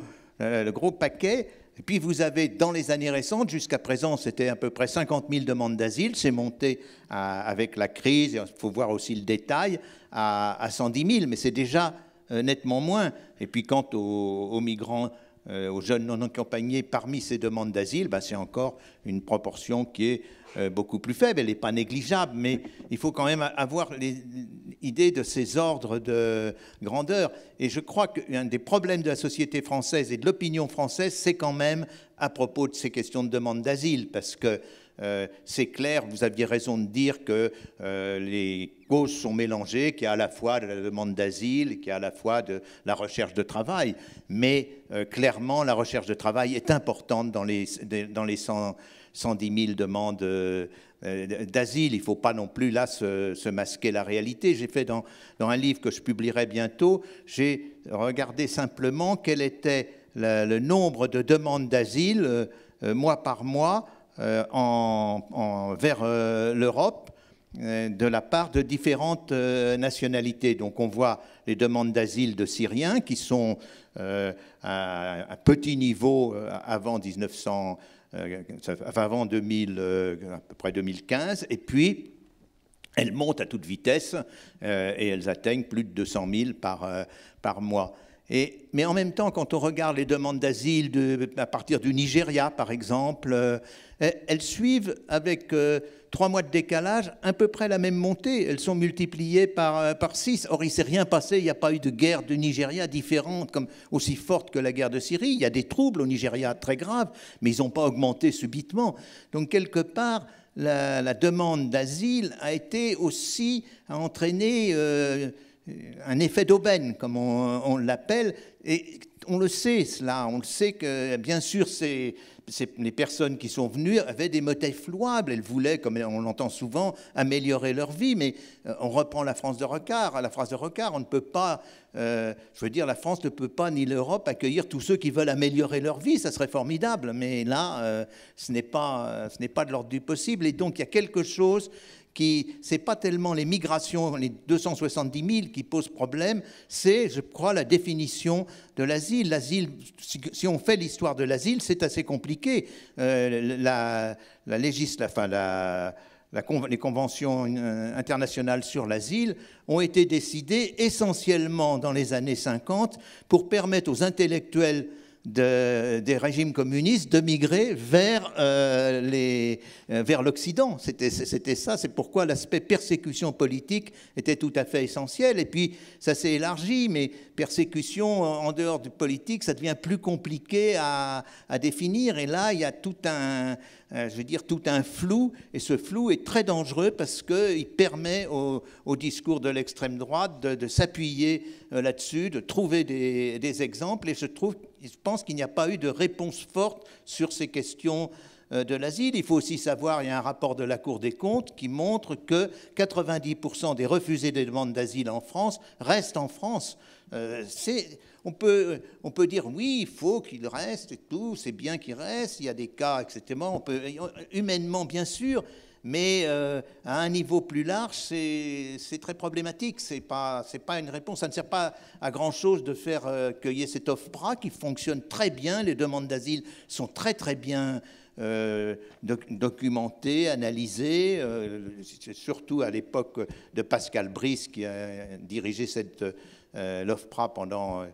paquet. Et puis vous avez, dans les années récentes, jusqu'à présent, c'était à peu près 50 000 demandes d'asile. C'est monté avec la crise, il faut voir aussi le détail, à 110 000, mais c'est déjà nettement moins. Et puis quant aux migrants, aux jeunes non accompagnés parmi ces demandes d'asile, c'est encore une proportion qui est beaucoup plus faible. Elle n'est pas négligeable, mais il faut quand même avoir l'idée de ces ordres de grandeur. Et je crois qu'un des problèmes de la société française et de l'opinion française, c'est quand même à propos de ces questions de demande d'asile, parce que c'est clair, vous aviez raison de dire que les causes sont mélangées, qu'il y a à la fois de la demande d'asile, qu'il y a à la fois de la recherche de travail. Mais clairement, la recherche de travail est importante dans les 110 000 demandes d'asile. Il ne faut pas non plus là se masquer la réalité. J'ai fait dans un livre que je publierai bientôt, j'ai regardé simplement quel était le nombre de demandes d'asile mois par mois vers l'Europe de la part de différentes nationalités. Donc on voit les demandes d'asile de Syriens qui sont à un petit niveau avant 2000, à peu près 2015, et puis elles montent à toute vitesse et elles atteignent plus de 200 000 par mois. Mais en même temps, quand on regarde les demandes d'asile à partir du Nigeria, par exemple, elles suivent avec 3 mois de décalage à peu près la même montée. Elles sont multipliées par 6. Or, il ne s'est rien passé. Il n'y a pas eu de guerre du Nigeria différente, aussi forte que la guerre de Syrie. Il y a des troubles au Nigeria très graves, mais ils n'ont pas augmenté subitement. Donc, quelque part, la demande d'asile a entraîné un effet d'aubaine, comme on l'appelle, et on le sait, cela. On le sait que, bien sûr, les personnes qui sont venues avaient des motifs louables. Elles voulaient, comme on l'entend souvent, améliorer leur vie, mais on reprend la phrase de Rocard. On ne peut pas, la France ne peut pas, ni l'Europe, accueillir tous ceux qui veulent améliorer leur vie. Ça serait formidable, mais là, ce n'est pas de l'ordre du possible. Et donc, il y a quelque chose ce n'est pas tellement les migrations, les 270 000 qui posent problème, c'est, je crois, la définition de l'asile. L'asile, si on fait l'histoire de l'asile, c'est assez compliqué. Les conventions internationales sur l'asile ont été décidées essentiellement dans les années 50 pour permettre aux intellectuels des régimes communistes de migrer vers l'Occident. C'était ça, c'est pourquoi l'aspect persécution politique était tout à fait essentiel. Et puis, ça s'est élargi, mais persécution en dehors du politique, ça devient plus compliqué à définir. Et là, il y a tout un flou, et ce flou est très dangereux parce qu'il permet au discours de l'extrême droite de s'appuyer là-dessus, de trouver des exemples, et je pense qu'il n'y a pas eu de réponse forte sur ces questions de l'asile. Il faut aussi savoir, il y a un rapport de la Cour des comptes qui montre que 90% des refusés des demandes d'asile en France restent en France. On peut dire oui, il faut qu'il reste et tout, c'est bien qu'il reste, il y a des cas, etc. Humainement, bien sûr, mais à un niveau plus large, c'est très problématique. C'est pas une réponse. Ça ne sert pas à grand-chose de faire qu'il y ait cette OFPRA qui fonctionne très bien. Les demandes d'asile sont très très bien documentées, analysées. Surtout à l'époque de Pascal Brice qui a dirigé l'OFPRA pendant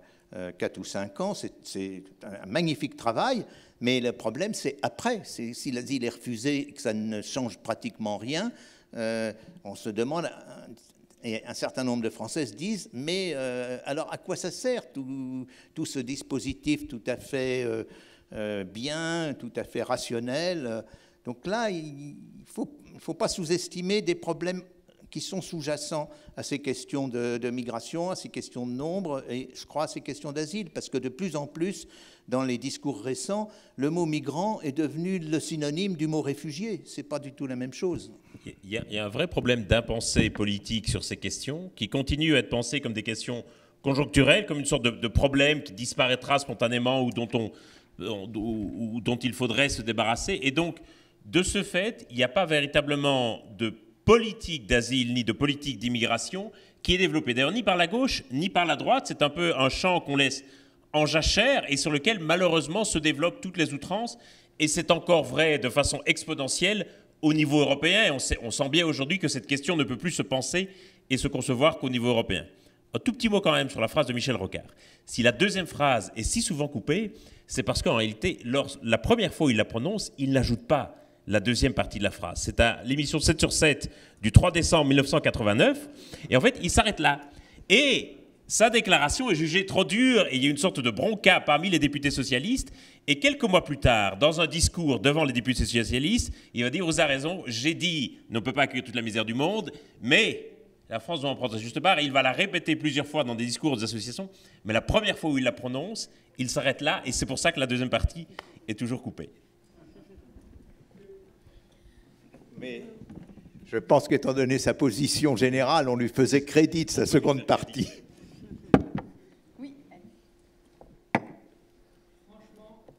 4 ou 5 ans. C'est un magnifique travail. Mais le problème, c'est après. Si l'asile est refusé et que ça ne change pratiquement rien, on se demande Et un certain nombre de Français se disent, mais alors à quoi ça sert tout ce dispositif tout à fait bien, tout à fait rationnel? Donc là, il ne faut pas sous-estimer des problèmes qui sont sous-jacents à ces questions de migration, à ces questions de nombre, et je crois à ces questions d'asile, parce que de plus en plus, dans les discours récents, le mot migrant est devenu le synonyme du mot réfugié. Ce n'est pas du tout la même chose. Il y a un vrai problème d'impensée politique sur ces questions, qui continuent à être pensées comme des questions conjoncturelles, comme une sorte de problème qui disparaîtra spontanément ou dont il faudrait se débarrasser. Et donc, de ce fait, il n'y a pas véritablement de politique d'asile ni de politique d'immigration qui est développée. D'ailleurs, ni par la gauche, ni par la droite. C'est un peu un champ qu'on laisse en jachère et sur lequel, malheureusement, se développent toutes les outrances. Et c'est encore vrai de façon exponentielle au niveau européen. Et on sent bien aujourd'hui que cette question ne peut plus se penser et se concevoir qu'au niveau européen. Un tout petit mot quand même sur la phrase de Michel Rocard. Si la deuxième phrase est si souvent coupée, c'est parce qu'en réalité, la première fois où il la prononce, il n'ajoute pas la deuxième partie de la phrase. C'est à l'émission 7 sur 7 du 3 décembre 1989. Et en fait, il s'arrête là. Et sa déclaration est jugée trop dure et il y a une sorte de bronca parmi les députés socialistes. Et quelques mois plus tard, dans un discours devant les députés socialistes, il va dire, vous avez raison, j'ai dit, on ne peut pas accueillir toute la misère du monde, mais la France doit en prendre sa juste part. Et il va la répéter plusieurs fois dans des discours des associations. Mais la première fois où il la prononce, il s'arrête là. Et c'est pour ça que la deuxième partie est toujours coupée. Mais je pense qu'étant donné sa position générale, on lui faisait crédit de sa seconde partie. Oui. Franchement, je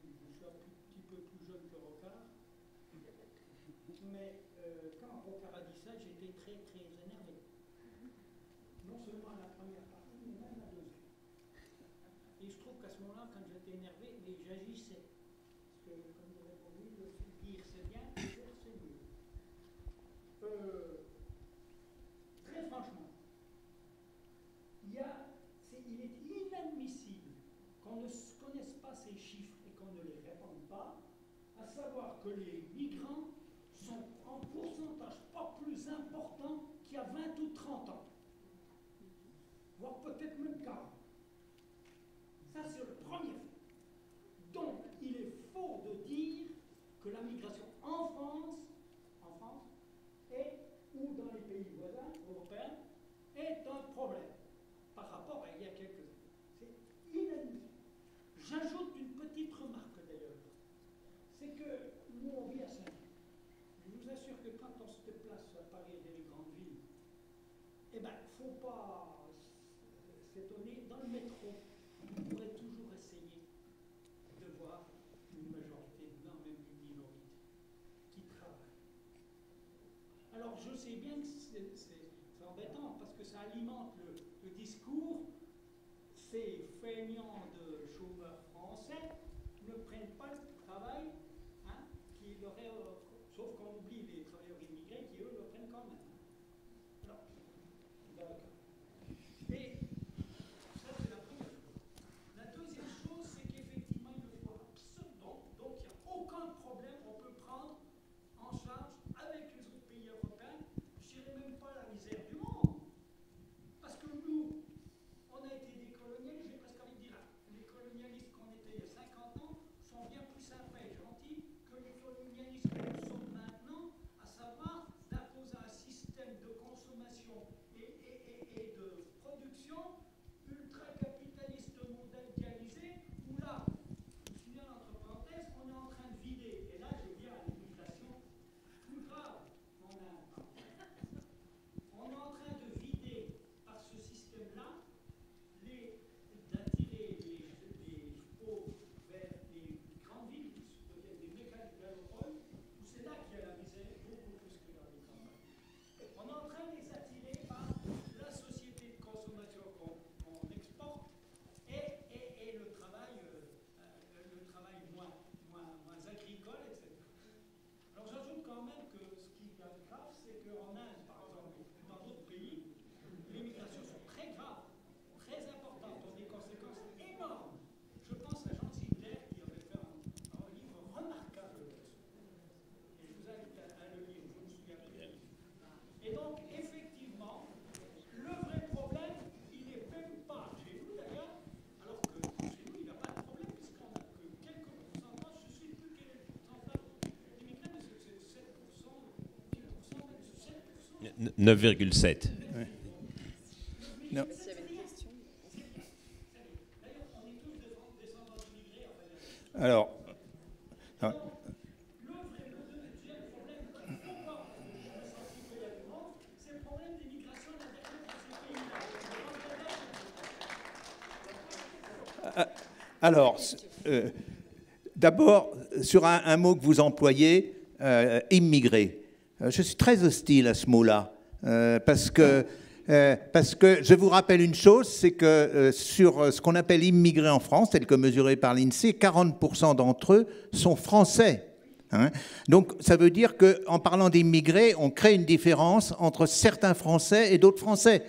suis un petit peu plus jeune que Rocard, mais quand Rocard a dit ça, j'étais très très énervé. Non seulement à la première partie, mais même à la deuxième. Et je trouve qu'à ce moment-là, quand j'étais énervé, j'agissais. Parce que, comme dirait pour lui, le dire c'est bien, le faire c'est mieux. Très franchement, il est inadmissible qu'on ne connaisse pas ces chiffres et qu'on ne les réponde pas, à savoir que les migrants sont en pourcentage pas plus important qu'il y a 20 ou 30 ans, voire peut-être même 40. Ça, c'est le premier fait. Donc, il est faux de dire que la migration en France ou dans les pays voisins européens est un problème par rapport à il y a quelques années. C'est inadmissible. J'ajoute une petite remarque d'ailleurs. C'est que nous, on vit à Saint-Denis. Je vous assure que quand on se déplace à Paris et dans les grandes villes, eh bien, il ne faut pas s'étonner. Dans le métro, on pourrait toujours essayer de voir une majorité de blancs, même une minorité, qui travaille. Alors, je sais bien que c'est embêtant, parce que ça alimente le discours. Ces feignants de chômeurs français ne prennent pas le travail qu'il aurait, sauf qu'on oublie les travailleurs immigrés qui, eux, le prennent quand même. Alors, d'accord. Et ça, c'est la première chose. La deuxième chose, c'est qu'effectivement, il ne faut absolument, donc il n'y a aucun problème, on peut prendre en charge avec les autres pays européens, je ne dirais même pas la misère du monde. Parce que nous, on a été décolonialisés, j'ai presque envie de dire, les colonialistes qu'on était il y a 50 ans sont bien plus sympas et gentils que les colonialistes que nous sommes maintenant, à savoir d'imposer un système de consommation et de production ultra-capitaliste mondialisé, où là, je signale entre parenthèses, on est en train de vider, et là 9,7. Non. Alors, alors, d'abord, sur un mot que vous employez, immigré. Je suis très hostile à ce mot-là, parce que je vous rappelle une chose, c'est que sur ce qu'on appelle immigrés en France, tel que mesuré par l'INSEE, 40% d'entre eux sont français. Hein. Donc ça veut dire qu'en parlant d'immigrés, on crée une différence entre certains Français et d'autres Français.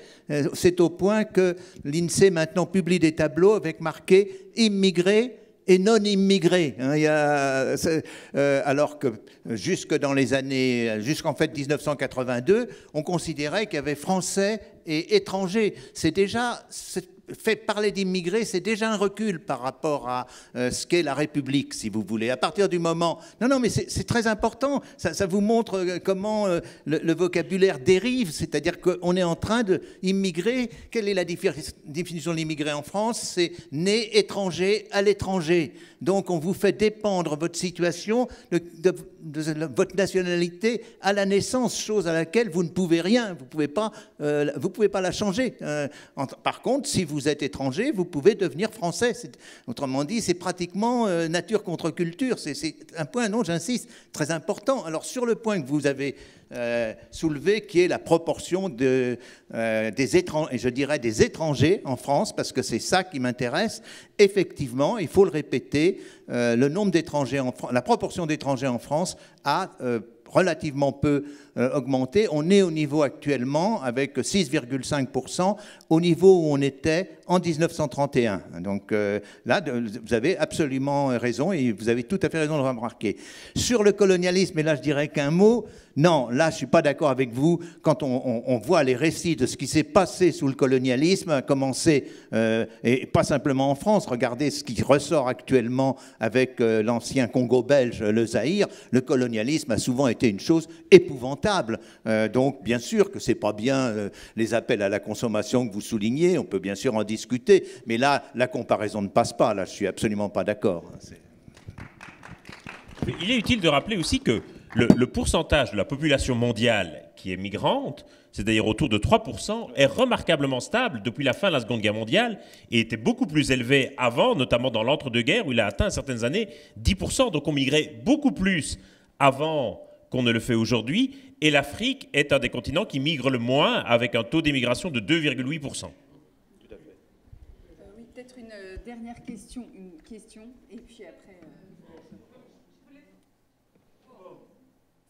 C'est au point que l'INSEE maintenant publie des tableaux avec marqué « immigrés » et non immigrés. Hein, alors que jusqu'en fait 1982, on considérait qu'il y avait Français et étrangers. Fait parler d'immigrés, c'est déjà un recul par rapport à ce qu'est la République, si vous voulez. À partir du moment... Non, mais c'est très important. Ça vous montre comment le vocabulaire dérive, c'est-à-dire qu'on est en train d'immigrer. Quelle est la définition de l'immigré en France? C'est né étranger à l'étranger. Donc on vous fait dépendre votre situation de votre nationalité à la naissance, chose à laquelle vous ne pouvez rien. Vous pouvez pas la changer. Par contre, si vous êtes étranger, vous pouvez devenir français. Autrement dit, c'est pratiquement nature contre culture. C'est un point, non, j'insiste, très important. Alors sur le point que vous avez soulevé, qui est la proportion des étrangers en France, parce que c'est ça qui m'intéresse. Effectivement, il faut le répéter, le nombre d'étrangers la proportion d'étrangers en France a relativement peu augmenté. On est au niveau actuellement avec 6,5% au niveau où on était en 1931. Donc là, vous avez absolument raison et vous avez tout à fait raison de le remarquer. Sur le colonialisme, et là je dirais qu'un mot, non, là je ne suis pas d'accord avec vous. Quand on voit les récits de ce qui s'est passé sous le colonialisme, à commencer, et pas simplement en France, regardez ce qui ressort actuellement avec l'ancien Congo belge, le Zaïre, le colonialisme a souvent été une chose épouvantable. Donc bien sûr que ce n'est pas bien les appels à la consommation que vous soulignez, on peut bien sûr en discuter, mais là, la comparaison ne passe pas, là je ne suis absolument pas d'accord. Il est utile de rappeler aussi que le pourcentage de la population mondiale qui est migrante, c'est-à-dire autour de 3%, est remarquablement stable depuis la fin de la Seconde Guerre mondiale et était beaucoup plus élevé avant, notamment dans l'entre-deux-guerres, où il a atteint certaines années 10%. Donc on migrait beaucoup plus avant qu'on ne le fait aujourd'hui. Et l'Afrique est un des continents qui migre le moins, avec un taux d'émigration de 2,8%. Oui, peut-être une dernière question, et puis après...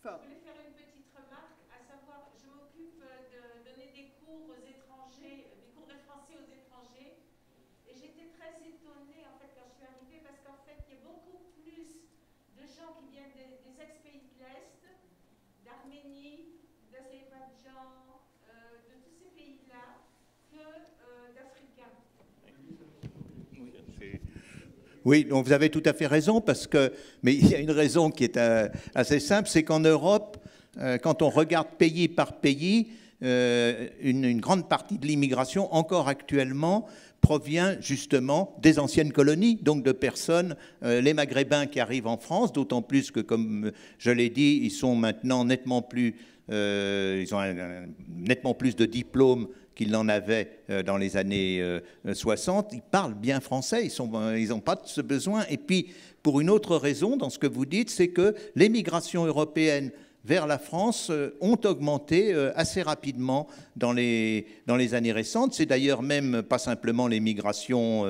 Je voulais faire une petite remarque, à savoir, je m'occupe de donner des cours aux étrangers, des cours de français aux étrangers, et j'étais très étonnée en fait quand je suis arrivée, parce qu'en fait il y a beaucoup plus de gens qui viennent des ex-pays de l'Est, d'Arménie, d'Azerbaïdjan, de tous ces pays-là, que d'Africains. Oui, donc vous avez tout à fait raison, mais il y a une raison qui est assez simple, c'est qu'en Europe, quand on regarde pays par pays, une grande partie de l'immigration, encore actuellement, provient justement des anciennes colonies, donc de personnes, les Maghrébins qui arrivent en France, d'autant plus que, comme je l'ai dit, ils sont maintenant nettement plus, ils ont nettement plus de diplômes qu'ils n'en avaient dans les années 60. Ils parlent bien français, ils n'ont pas ce besoin. Et puis, pour une autre raison, dans ce que vous dites, c'est que les migrations européennes vers la France ont augmenté assez rapidement dans les années récentes. C'est d'ailleurs même pas simplement les migrations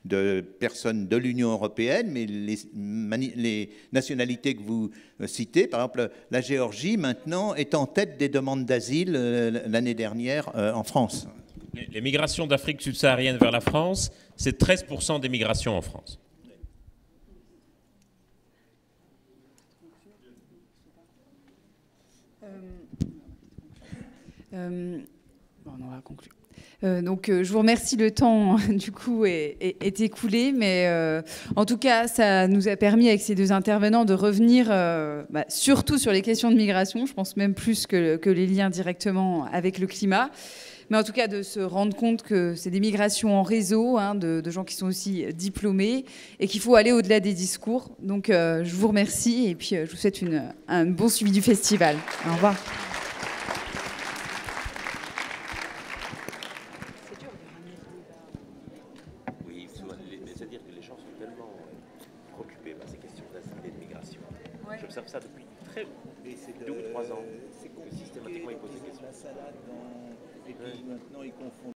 de personnes de l'Union européenne, mais les nationalités que vous citez. Par exemple, la Géorgie, maintenant, est en tête des demandes d'asile l'année dernière en France. Les migrations d'Afrique subsaharienne vers la France, c'est 13% des migrations en France. On va conclure. Donc, je vous remercie. Le temps, du coup, est écoulé. Mais en tout cas, ça nous a permis, avec ces deux intervenants, de revenir surtout sur les questions de migration. Je pense même plus que les liens directement avec le climat. Mais en tout cas, de se rendre compte que c'est des migrations en réseau, hein, de gens qui sont aussi diplômés et qu'il faut aller au-delà des discours. Donc, je vous remercie et puis je vous souhaite un bon suivi du festival. Au revoir. Oui, c'est-à-dire que les gens sont tellement préoccupés par ces questions d'asile et de migration. Ouais. J'observe ça depuis 2 ou 3 ans. C'est systématiquement, ils posent des questions. la salade et puis maintenant ils confondent